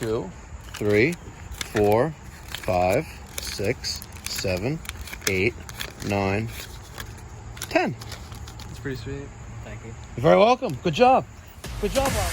2, 3, 4, 5, 6, 7, 8, 9, 10. That's pretty sweet. Thank you. You're very welcome. Good job. Good job, Bob.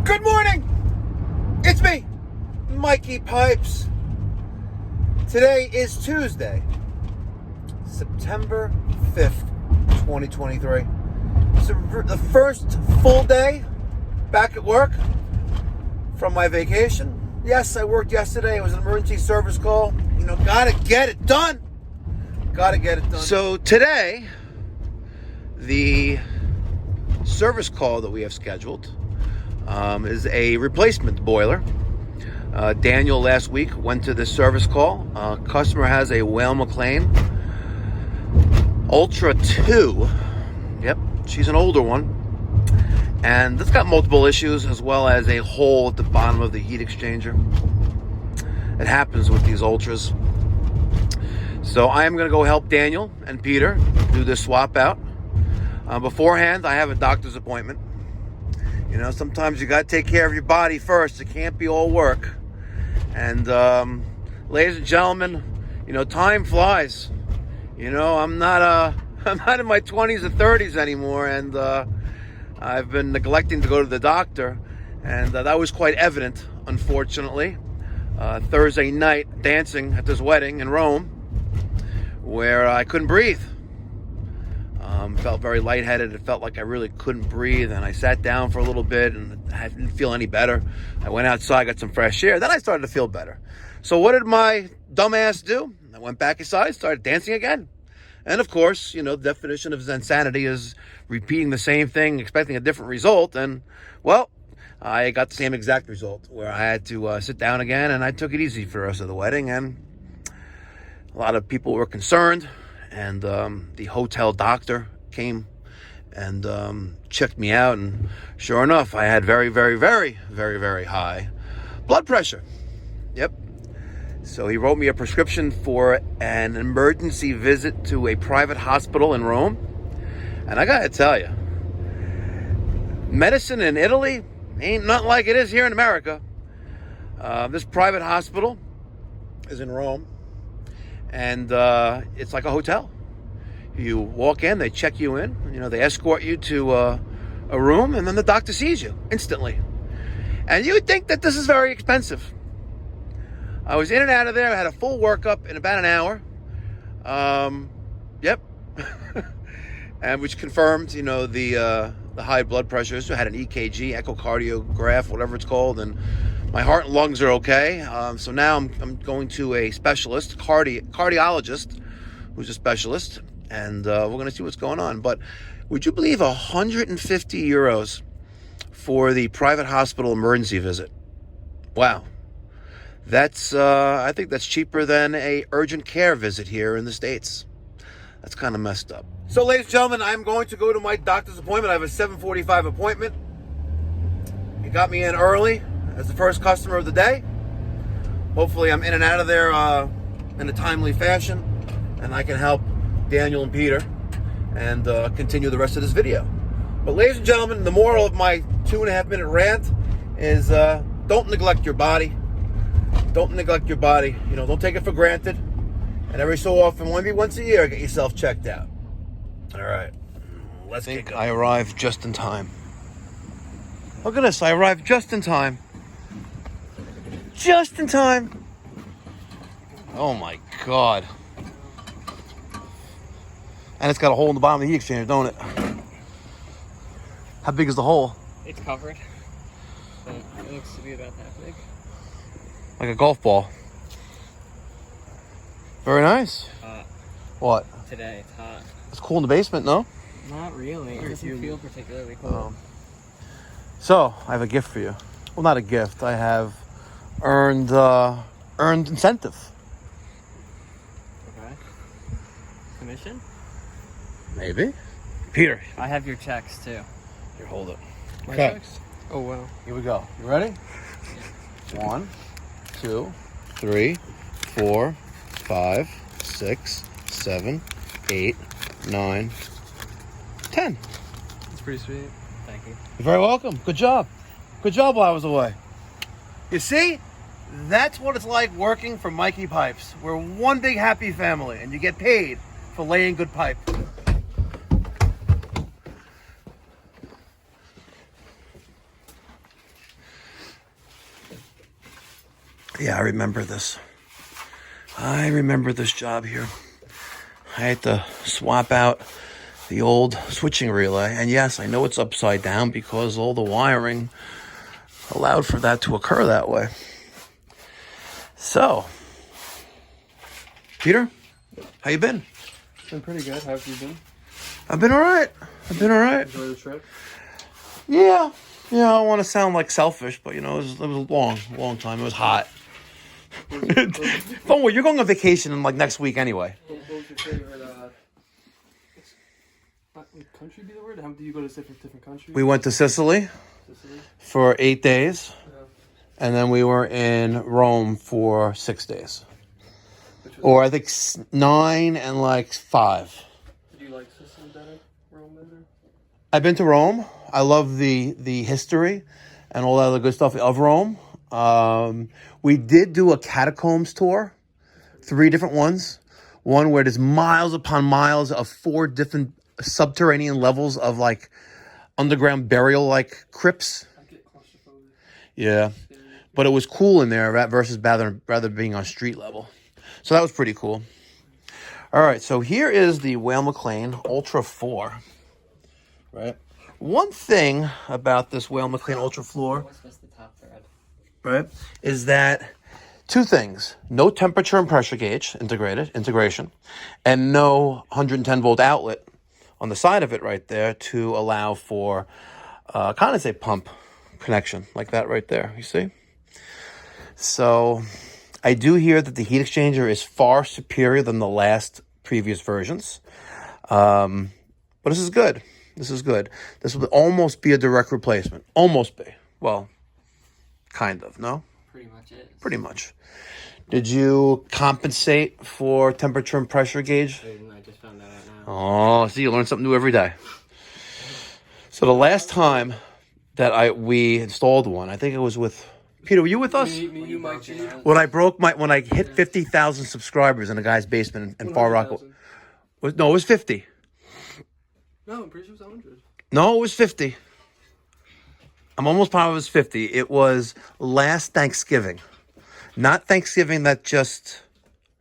Good morning. It's me, Mikey Pipes. Today is Tuesday, September 5th, 2023. It's the first full day back at work from my vacation. Yes, I worked yesterday. It was an emergency service call. Gotta get it done. So today, the service call that we have scheduled is a replacement boiler. Daniel last week went to this service call. Customer has a Weil McLain Ultra 2. Yep, she's an older one. And it's got multiple issues, as well as a hole at the bottom of the heat exchanger. It happens with these Ultras. So I am going to go help Daniel and Peter do this swap out. Beforehand, I have a doctor's appointment. Sometimes you got to take care of your body first. It can't be all work. And ladies and gentlemen, time flies. I'm not in my 20s or 30s anymore, and I've been neglecting to go to the doctor, and that was quite evident, unfortunately. Thursday night, dancing at this wedding in Rome, where I couldn't breathe. Felt very lightheaded. It felt like I really couldn't breathe, and I sat down for a little bit, and I didn't feel any better. I went outside, got some fresh air. Then I started to feel better. So what did my dumbass do? I went back inside, started dancing again. And of course, the definition of insanity is repeating the same thing, expecting a different result. And, well, I got the same exact result, where I had to sit down again, and I took it easy for the rest of the wedding. And a lot of people were concerned, and the hotel doctor came and checked me out, and sure enough, I had very, very, very, very, very high blood pressure. Yep. So he wrote me a prescription for an emergency visit to a private hospital in Rome. And I gotta tell you, medicine in Italy ain't nothing like it is here in America. This private hospital is in Rome, and it's like a hotel. You walk in, they check you in, they escort you to a room, and then the doctor sees you instantly. And you would think that this is very expensive. I was in and out of there. I had a full workup in about an hour. Yep. And which confirmed, the high blood pressure. So I had an EKG, echocardiograph, whatever it's called, and my heart and lungs are okay. So now I'm going to a specialist, cardiologist, who's a specialist, and we're going to see what's going on. But would you believe 150 euros for the private hospital emergency visit? Wow. That's, I think that's cheaper than a urgent care visit here in the States. That's kind of messed up. So, ladies and gentlemen, I'm going to go to my doctor's appointment. I have a 7:45 appointment. He got me in early as the first customer of the day. Hopefully, I'm in and out of there in a timely fashion, and I can help Daniel and Peter and continue the rest of this video. But, ladies and gentlemen, the moral of my 2.5-minute rant is don't neglect your body. Don't neglect your body. Don't take it for granted. And every so often, maybe once a year, get yourself checked out. All right. Let's get going. I arrived just in time. Look at this. I arrived just in time. Just in time. Oh, my God. And it's got a hole in the bottom of the heat exchanger, don't it? How big is the hole? It's covered. So it looks to be about that big. Like a golf ball. Very nice. Hot. What? Today, it's hot. It's cool in the basement, no? Not really. It doesn't feel particularly cold. So, I have a gift for you. Well, not a gift. I have earned incentive. Okay. Commission? Maybe. Peter. I have your checks, too. Here, hold it. My Okay. checks? Oh, wow. Here we go. You ready? 1, 2, 3, 4, 5, 6, 7, 8, 9, 10. That's pretty sweet. Thank you. You're very welcome. Good job. Good job while I was away. You see? That's what it's like working for Mikey Pipes. We're one big happy family, and you get paid for laying good pipe. Yeah, I remember this. I remember this job here. I had to swap out the old switching relay. And yes, I know it's upside down because all the wiring allowed for that to occur that way. So, Peter, how you been? Been pretty good. How have you been? I've been all right. Enjoy the trip? Yeah. I don't want to sound like selfish, but, it was a long time. It was hot. Don't worry, you're going on vacation in, next week anyway. What was your favorite, country be the word? How do you go to different countries? We went to Sicily for 8 days. And then we were in Rome for 6 days. Or I think 9 and 5. Did you like Sicily better? Rome better? I've been to Rome. I love the history and all that other good stuff of Rome. We did do a catacombs tour. 3 different ones. One where there's miles upon miles of 4 different subterranean levels of underground burial crypts. I get claustrophobic. Yeah. But it was cool in there versus rather being on street level. So that was pretty cool. All right, so here is the Weil McLain Ultra 4. Right? One thing about this Weil McLain Ultra 4, What's the top thread? right, is that 2 things. No temperature and pressure gauge integration, and no 110 volt outlet on the side of it right there to allow for condensate pump connection like that right there, you see? So I do hear that the heat exchanger is far superior than the last previous versions. But this is good. This will almost be a direct replacement. Almost be. Well, kind of, no? Pretty much it. Pretty much. Did you compensate for temperature and pressure gauge? I just found that out now. Oh, see, you learn something new every day. So the last time that we installed one, I think it was with Peter. Were you with us? Me, you, Mike G. When I hit 50,000 subscribers in a guy's basement in Far Rock. It was 50. No, I'm pretty sure it was 100. No, it was 50. I'm almost positive it was 50. It was last Thanksgiving. Not Thanksgiving that just...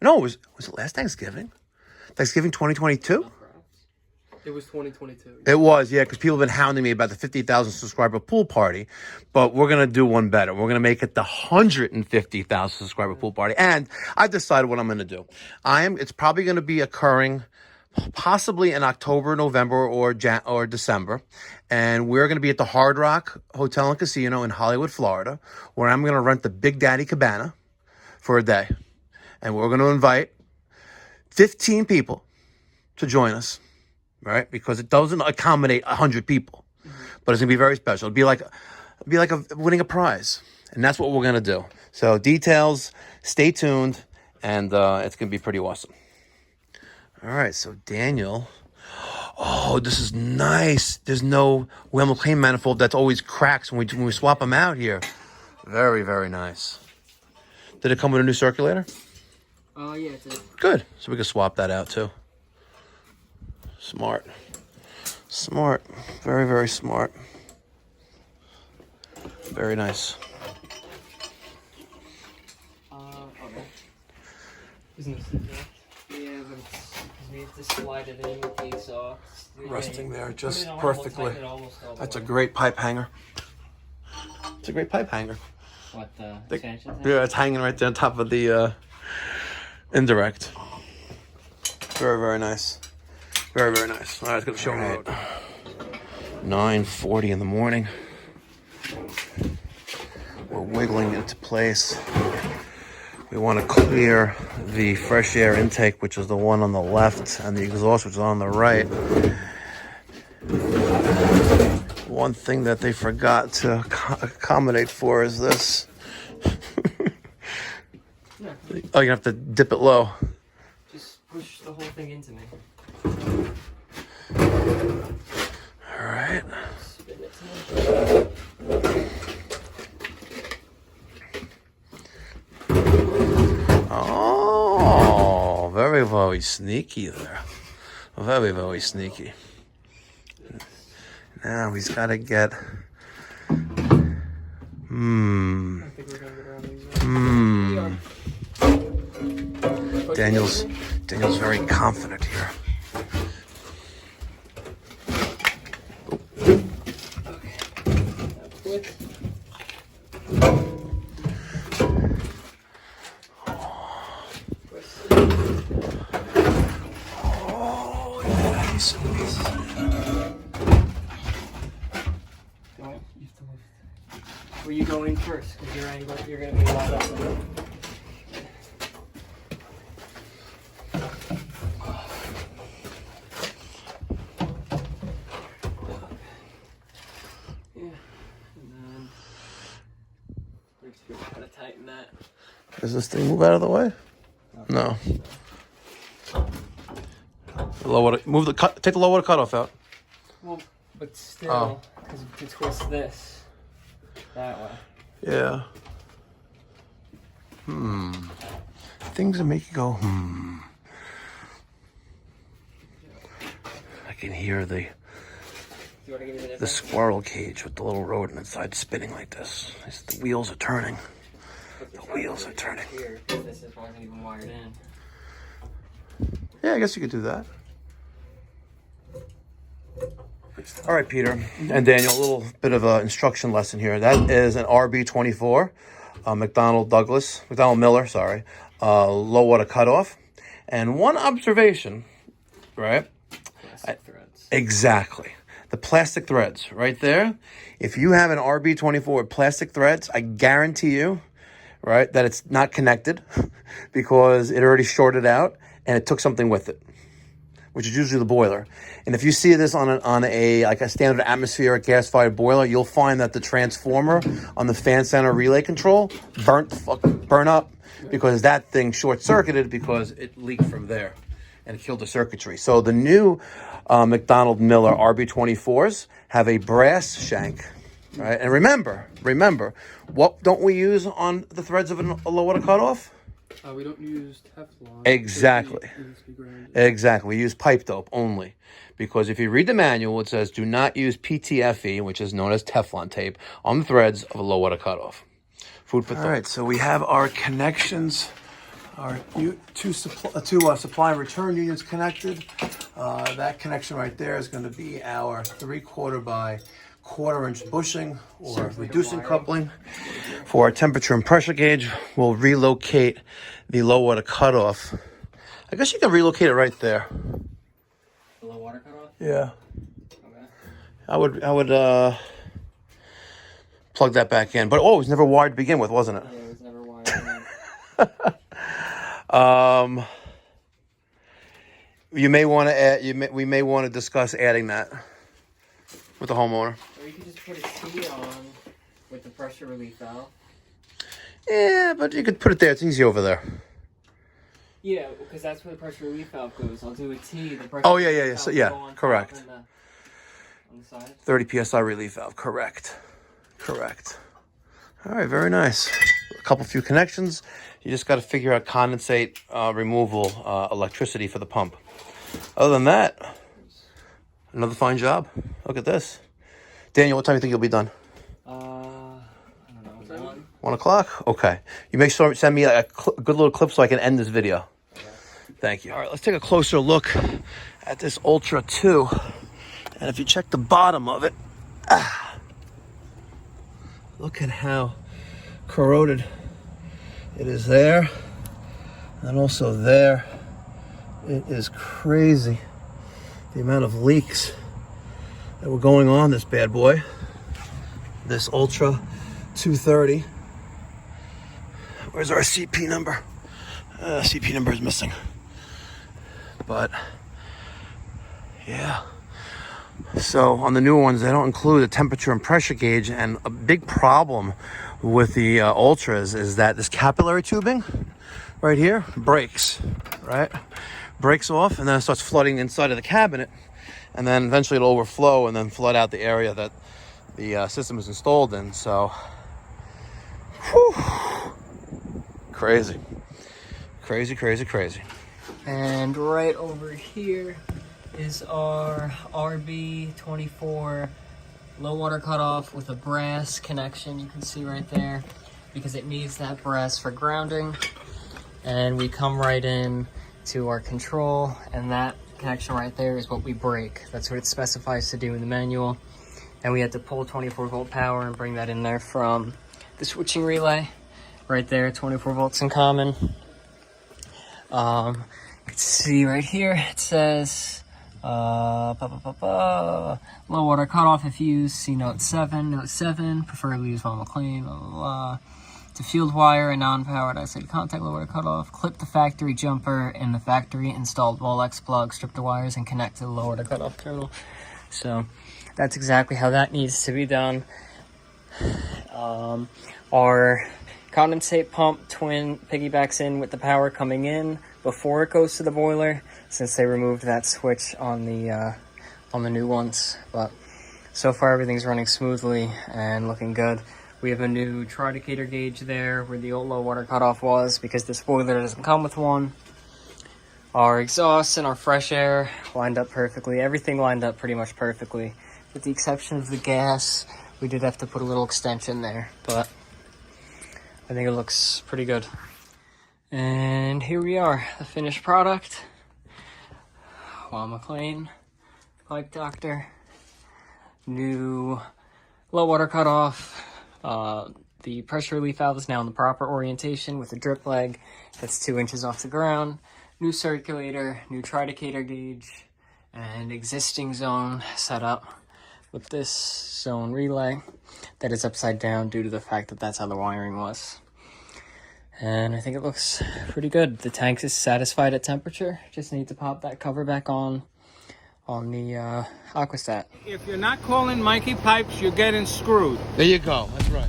No, was it last Thanksgiving? Thanksgiving 2022? It was 2022. It was, yeah, because people have been hounding me about the 50,000 subscriber pool party. But we're going to do one better. We're going to make it the 150,000 subscriber pool party. And I've decided what I'm going to do. It's probably going to be occurring possibly in October, November, or December. And we're going to be at the Hard Rock Hotel and Casino in Hollywood, Florida, where I'm going to rent the Big Daddy Cabana for a day. And we're going to invite 15 people to join us. Right, because it doesn't accommodate 100 people, but it's gonna be very special. It'll be like winning a prize, and that's what we're gonna do. So details, stay tuned, and it's gonna be pretty awesome. All right, so Daniel, oh, this is nice. There's no Weil McLain manifold that's always cracks when we swap them out here. Very, very nice. Did it come with a new circulator? Oh yeah, it did. Good. So we can swap that out too. Smart. Very, very smart. Very nice. Okay. Isn't this yeah, but we have to slide it in with these Resting there just tighten perfectly. it almost all the That's a way. great pipe hanger. It's a great pipe hanger. What, the expansion thing? Yeah, it's hanging right there on top of the indirect. Very, very nice. Very, very nice. All right, let's go to the show road. 9:40 in the morning. We're wiggling into place. We want to clear the fresh air intake, which is the one on the left, and the exhaust, which is on the right. one thing that they forgot to accommodate for is this. No. Oh, you have to dip it low. Just push the whole thing into me. All right. Spin it to me. Oh, very, very sneaky there. Very, very sneaky. Now he's got to get. I think we're gonna get around these. Daniel's very confident here. Where you go in first, because you're going to be lined up. Yeah, and then we're just going to tighten that. Does this thing move out of the way? No. Take the low water cutoff out. Well, but still, because you can twist this that way. Yeah. Things that make you go, I can hear the squirrel cage with the little rodent inside spinning like this. The wheels are turning. The wheels are turning. Here, this wasn't even wired in. Yeah, I guess you could do that. All right, Peter and Daniel, a little bit of an instruction lesson here. That is an RB24, McDonnell Miller, low water cutoff. And one observation, right? Plastic threads. Exactly. The plastic threads right there. If you have an RB24 with plastic threads, I guarantee you, right, that it's not connected because it already shorted out and it took something with it, which is usually the boiler. And if you see this on a standard atmospheric gas-fired boiler, you'll find that the transformer on the fan center relay control burn up because that thing short-circuited because it leaked from there and it killed the circuitry. So the new McDonnell Miller RB24s have a brass shank, right? And remember, what don't we use on the threads of a low water cutoff? We don't use Teflon. Exactly. Exactly. We use pipe dope only. Because if you read the manual, it says do not use PTFE, which is known as Teflon tape, on the threads of a low water cutoff. Food for thought. All right, so we have our connections, our two supply and return units connected. That connection right there is going to be our 3/4 by 1/4 inch bushing or reducing coupling. For our temperature and pressure gauge, we'll relocate the low water cutoff. I guess you can relocate it right there. The low water cutoff? Yeah. Okay. I would plug that back in. But it was never wired to begin with, wasn't it? Yeah, it was never wired. You may want to add. We may want to discuss adding that with the homeowner. Or you could just put a T on with the pressure relief valve. Yeah, but you could put it there. It's easy over there. Yeah, because that's where the pressure relief valve goes. I'll do a T. The pressure Oh, yeah. So, yeah, correct. On the side. 30 PSI relief valve. Correct. All right, very nice. A few connections. You just got to figure out condensate removal electricity for the pump. Other than that, another fine job. Look at this. Daniel, what time do you think you'll be done? I don't know. 1 o'clock? Okay. You make sure send me a good little clip so I can end this video. Okay. Thank you. All right, let's take a closer look at this Ultra 2. And if you check the bottom of it, look at how corroded it is there. And also there. It is crazy the amount of leaks that were going on this bad boy. This Ultra 230. Where's our CP number? CP number is missing. But yeah, So on the new ones, they don't include a temperature and pressure gauge, and a big problem with the Ultras is that this capillary tubing right here breaks, right? Breaks off, and then it starts flooding inside of the cabinet, and then eventually it'll overflow and then flood out the area that the system is installed in. So, whew, crazy. And right over here is our RB24 low water cutoff with a brass connection. You can see right there, because it needs that brass for grounding. And we come right in to our control, and that connection right there is what we break. That's what it specifies to do in the manual. And we had to pull 24 volt power and bring that in there from the switching relay right there, 24 volts in common. You can see right here it says low water cutoff if used, see note 7, preferably use Weil McLain, blah, blah, blah. To field wire and non-powered isolated contact low water cutoff, clip the factory jumper in the factory installed Molex plug, strip the wires and connect to the low water cutoff terminal. So that's exactly how that needs to be done. Our condensate pump twin piggybacks in with the power coming in before it goes to the boiler, since they removed that switch on the new ones. But so far everything's running smoothly and looking good. We have a new tridecator gauge there where the old low water cutoff was, because this boiler doesn't come with one. Our exhaust and our fresh air lined up perfectly. Everything lined up pretty much perfectly, with the exception of the gas. We did have to put a little extension there, but I think it looks pretty good. And here we are, the finished product. Weil McLain Pipe Doctor. New low water cutoff. The pressure relief valve is now in the proper orientation with a drip leg that's 2 inches off the ground. New circulator, new tridecator gauge, and existing zone set up with this zone relay that is upside down due to the fact that that's how the wiring was. And I think it looks pretty good. The tank is satisfied at temperature. Just need to pop that cover back on the Aquastat. If you're not calling Mikey Pipes, you're getting screwed. There you go. That's right.